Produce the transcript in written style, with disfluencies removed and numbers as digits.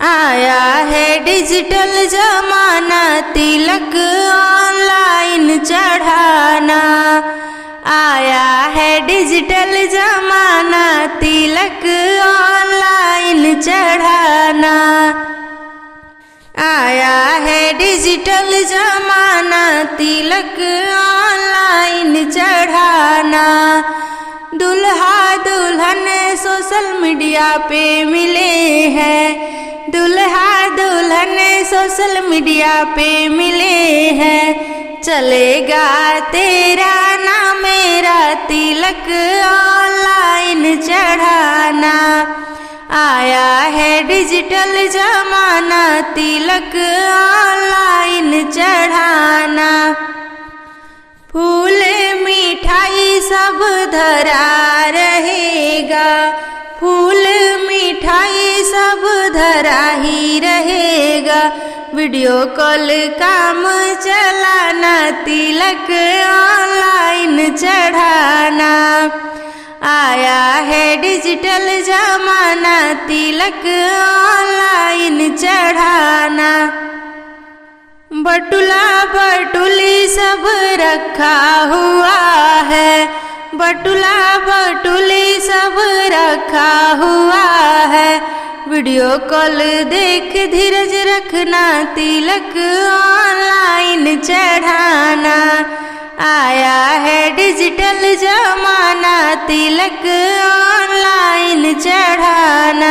आया है डिजिटल जमाना, तिलक ऑनलाइन चढ़ाना। आया है डिजिटल जमाना, तिलक ऑनलाइन चढ़ाना। आया है डिजिटल जमाना, तिलक ऑनलाइन चढ़ाना। दुल्हा दुल्हन सोशल मीडिया पे मिले हैं, दुल्हा दुल्हन सोशल मीडिया पे मिले हैं। चलेगा तेरा ना मेरा, तिलक ऑनलाइन चढ़ाना। आया है डिजिटल जमाना, तिलक ऑनलाइन चढ़ाना। फूल मिठाई सब धरा रहेगा, फूल मिठाई सब धरा ही रहेगा। वीडियो कॉल काम चलाना, तिलक ऑनलाइन चढ़ाना। आया है डिजिटल जमाना, तिलक ऑनलाइन चढ़ाना। बटुला बटुली सब रखा हुआ है, बटुला बटुली सब रखा हुआ है। वीडियो कॉल देख धीरज रखना, तिलक ऑनलाइन चढ़ाना। आया है डिजिटल जमाना, तिलक ऑनलाइन चढ़ाना।